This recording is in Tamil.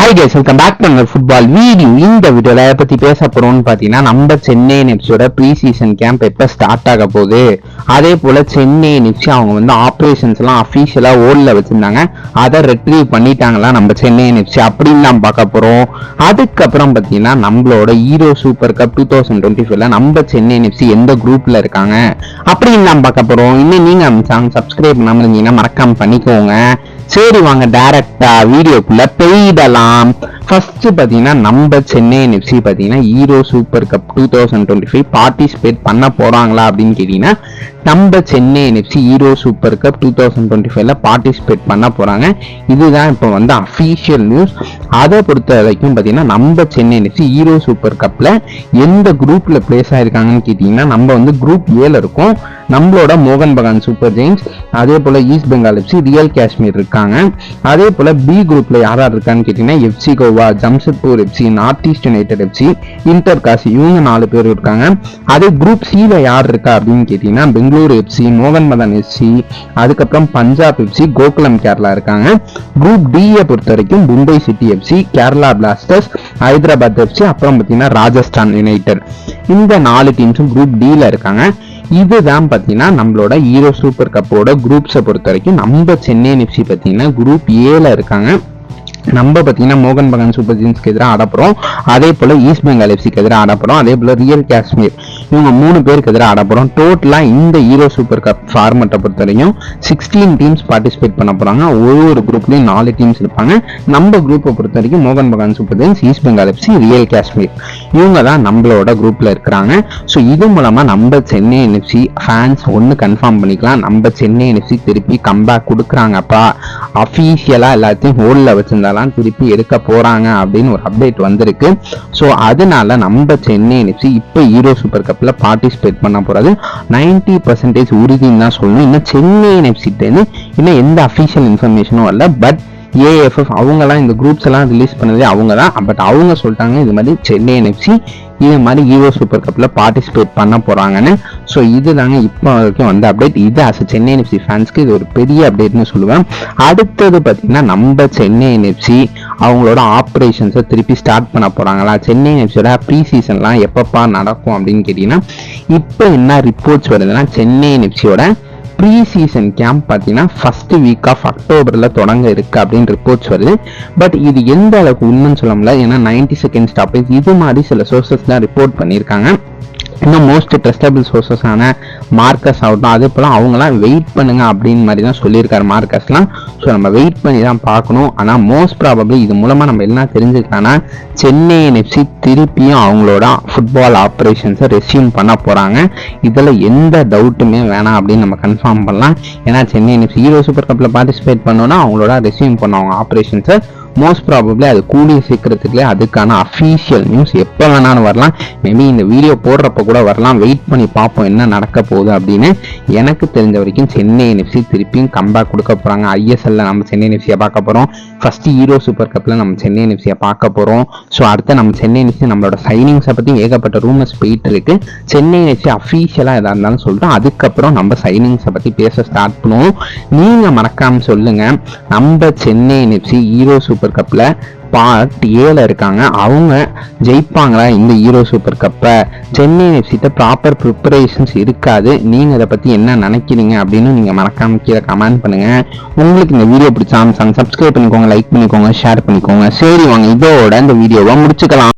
Hi guys, welcome back to another football video. இந்த வீடியோல எதை பத்தி பேச போறோம்னு பாத்தீங்கன்னா, நம்ம சென்னை எஃப்சியோட ப்ரீ சீசன் கேம்ப் எப்ப ஸ்டார்ட் ஆக போகுது, அதே போல சென்னை எஃப்சி அவங்க வந்து ஆப்ரேஷன்ஸ் எல்லாம் அஃபீஷியலா ஓல்ல வச்சிருந்தாங்க, அதை ரெட்ரீவ் பண்ணிட்டாங்களா நம்ம சென்னை எஃப்சி அப்படின்னு தான் பார்க்க போறோம். அதுக்கப்புறம் பாத்தீங்கன்னா நம்மளோட ஹீரோ சூப்பர் கப் 2025ல நம்ம சென்னை எஃப்சி எந்த குரூப்ல இருக்காங்க அப்படின்னு தான் பார்க்க போறோம். இன்னும் நீங்க சப்ஸ்கிரைப் பண்ணாம இருந்தீங்கன்னா மறக்காம பண்ணிக்கோங்க. சரி வாங்க டைரக்டா வீடியோக்குள்ள போயிடலாம். ஃபர்ஸ்ட் பாத்தீங்கன்னா நம்ம சென்னை எஃப்சி பாத்தீங்கன்னா ஹீரோ சூப்பர் கப் 2025 பார்ட்டிசிபேட் பண்ண போறாங்களா அப்படின்னு கேட்டீங்கன்னா, நம்ம Chennai FC Hero Super Cup 2025ல பார்ட்டிசிபேட் பண்ண போறாங்க. இதுதான் இப்போ வந்து அஃபீஷியல் நியூஸ். அதை பொறுத்த வரைக்கும் பாத்தீங்கன்னா நம்ம சென்னை எஃப்சி ஹீரோ சூப்பர் கப்ல எந்த குரூப்ல பிளேஸ் ஆயிருக்காங்கன்னு கேட்டீங்கன்னா, நம்ம வந்து குரூப் ஏல இருக்கும். நம்மளோட மோகன் பகான் சூப்பர் ஜெயின்ஸ், அதே போல East Bengal FC, Real Kashmir இருக்காங்க. அதே போல பி குரூப்ல யாரா இருக்கான்னு கேட்டீங்கன்னா, FC Goa, Jamshedpur FC, North East United FC, Inter Kashi, இவங்க 4 பேர் இருக்காங்க. அதே குரூப் சில யார் இருக்கா அப்படின்னு கேட்டீங்கன்னா, பெங்களூரு எஃப்சி, மோகன் பகான் எஃப்சி, அதுக்கப்புறம் பஞ்சாப் எஃப்சி, கோகுலம் கேரளா இருக்காங்க. குரூப் டியை பொறுத்த வரைக்கும் Mumbai city FC, Kerala blasters, Hyderabad FC, அப்புறம் பாத்தீங்கன்னா ராஜஸ்தான் யுனைடெட். இந்த 4 டீம்ஸும் குரூப் டில இருக்காங்க. இதுதான் பாத்தீங்கன்னா நம்மளோட ஹீரோ சூப்பர் கப்போட குரூப்ஸை பொறுத்த வரைக்கும் நம்ம சென்னை எஃப்சி பாத்தீங்கன்னா குரூப் ஏல இருக்காங்க. நம்ம பாத்தீங்கன்னா மோகன் பகான் சூப்பர் ஜெயின்ஸ்க்கு எதிராக ஆடப்போறோம், அதே போல ஈஸ்ட் பெங்கால் எஃப்சிக்கு எதிராக ஆடப்போறோம், அதே போல ரியல் காஷ்மீர், இவங்க 3 பேருக்கு எதிராக ஆடப்போறோம். டோட்டலா இந்த ஹீரோ சூப்பர் கப் ஃபார்மட்டை பொறுத்த வரைக்கும் 16 டீம்ஸ் பார்ட்டிசிபேட் பண்ண போறாங்க. ஒரு குரூப்லயும் 4 டீம்ஸ் இருப்பாங்க. நம்ம குரூப்பை பொறுத்த வரைக்கும் மோகன் Bagan Super Giants, East Bengal FC, Real Kashmir, இவங்க தான் நம்மளோட குரூப்ல இருக்கிறாங்க. ஸோ இது மூலமா நம்ம சென்னை எஃப்சி ஃபேன்ஸ் ஒன்னு கன்ஃபார்ம் பண்ணிக்கலாம், நம்ம சென்னை எஃப்சி திருப்பி கம்பேக் கொடுக்குறாங்கப்பா, அஃபீஷியலா எல்லாத்தையும் ஹோல்ல வச்சிருந்தாலும் திருப்பி எடுக்க போறாங்க அப்படின்னு ஒரு அப்டேட் வந்திருக்கு. ஸோ அதனால நம்ம சென்னை எஃப்சி இப்போ ஹீரோ சூப்பர் கப்ல பார்ட்டிசிபேட் பண்ண போறது 90% உறுதின்னு தான் சொல்லணும். இன்னும் சென்னை எஃப்சி இன்னும் எந்த அஃபீஷியல் இன்ஃபர்மேஷனும் வரல. பட் ஏஎஃப்எஃப் அவங்கலாம் இந்த குரூப்ஸ் எல்லாம் ரிலீஸ் பண்ணதே அவங்க தான். பட் அவங்க சொல்லிட்டாங்க இது மாதிரி சென்னை எஃப்சி இது மாதிரி ஹீரோ சூப்பர் கப்ல பார்ட்டிசிபேட் பண்ண போறாங்கன்னு. ஸோ இதுதாங்க இப்போ வரைக்கும் வந்த அப்டேட். இது அஸ் சென்னை எஃப்சி ஃபேன்ஸ்க்கு இது ஒரு பெரிய அப்டேட்னு சொல்லுவேன். அடுத்தது பார்த்தீங்கன்னா நம்ம சென்னை எஃப்சி அவங்களோட ஆப்ரேஷன்ஸை திருப்பி ஸ்டார்ட் பண்ண போறாங்களா, சென்னை எஃப்சியோட ப்ரீ சீசன்லாம் எப்பப்பா நடக்கும் அப்படின்னு கேட்டீங்கன்னா, இப்போ என்ன ரிப்போர்ட்ஸ் வருதுன்னா, சென்னை எஃப்சியோட ப்ரீ சீசன் கேம்ப் பார்த்தீங்கன்னா ஃபர்ஸ்ட் வீக் ஆஃப் அக்டோபர்ல தொடங்க இருக்கு அப்படின்னு ரிப்போர்ட்ஸ் வருது. பட் இது எந்த அளவுக்கு உண்மைன்னு சொல்ல முடியல, ஏன்னா 90 ஸ்டாப்பேஜ் இது மாதிரி சில சோர்சஸ் தான் ரிப்போர்ட் பண்ணியிருக்காங்க. இன்னும் மோஸ்ட் ட்ரஸ்டபிள் சோர்சஸ் ஆன மார்க்கஸ் ஆகட்டும், அதே போல அவங்களாம் வெயிட் பண்ணுங்க அப்படின்னு மாதிரி தான் சொல்லியிருக்காரு மார்க்கஸ்லாம். ஸோ நம்ம வெயிட் பண்ணி தான் பார்க்கணும். ஆனால் மோஸ்ட் ப்ராபப்ளி இது மூலமா நம்ம என்ன தெரிஞ்சுக்கலாம்னா, சென்னை எஃப்சி திருப்பியும் அவங்களோட ஃபுட்பால் ஆப்ரேஷன்ஸை ரெஸ்யூம் பண்ண போறாங்க. இதில் எந்த டவுட்டுமே வேணாம் அப்படின்னு நம்ம கன்ஃபார்ம் பண்ணலாம். ஏன்னா சென்னை எஃப்சி ஹீரோ சூப்பர் கப்ல பார்ட்டிசிபேட் பண்ணோன்னா அவங்களோட ரெஸ்யூம் பண்ணுவாங்க ஆப்ரேஷன்ஸை. மோஸ்ட் ப்ராபப்ளி அது கூடிய சீக்கிரத்துக்குள்ளே அதுக்கான அஃபீஷியல் நியூஸ் எப்போ வேணாலும் வரலாம். மேபி இந்த வீடியோ போடுறப்ப கூட வரலாம். வெயிட் பண்ணி பார்ப்போம் என்ன நடக்க போகுது அப்படின்னு. எனக்கு தெரிஞ்ச வரைக்கும் சென்னை எஃப்சி திருப்பியும் கம்பேக் கொடுக்க போறாங்க. ஐஎஸ்எல்ல நம்ம சென்னை எஃப்சியை பார்க்க போறோம். ஃபர்ஸ்ட் ஹீரோ சூப்பர் கப்ல நம்ம சென்னை எஃப்சியை பார்க்க போறோம். ஸோ அடுத்து நம்ம சென்னை எஃப்சி நம்மளோட சைனிங்ஸை பத்தி ஏகப்பட்ட ரூமர்ஸ் போயிட்டு இருக்கு. சென்னை எஃப்சி அஃபீஷியலா எதா இருந்தாலும் சொல்லிட்டு அதுக்கப்புறம் நம்ம சைனிங்ஸை பத்தி பேச ஸ்டார்ட் பண்ணுவோம். நீங்க மறக்காம சொல்லுங்க, நம்ம சென்னை எஃப்சி ஹீரோ சூப்பர் கப்ல பார்ட் ஏல இருக்காங்க, அவங்க ஜெயிப்பாங்களா இந்த ஹீரோ சூப்பர் கப்பை? சென்னை எஃப்சிட்ட ப்ராப்பர் ப்ரிப்பரேஷன்ஸ் இருக்காது. நீங்க இதை பத்தி என்ன நினைக்கிறீங்க அப்படின்னு நீங்க மறக்காம கீழே கமெண்ட் பண்ணுங்க. உங்களுக்கு இந்த வீடியோ பிடிச்சா சப்ஸ்கிரைப் பண்ணிக்கோங்க, லைக் பண்ணிக்கோங்க, ஷேர் பண்ணிக்கோங்க. சரி வாங்க இதோட இந்த வீடியோவை முடிச்சுக்கலாம்.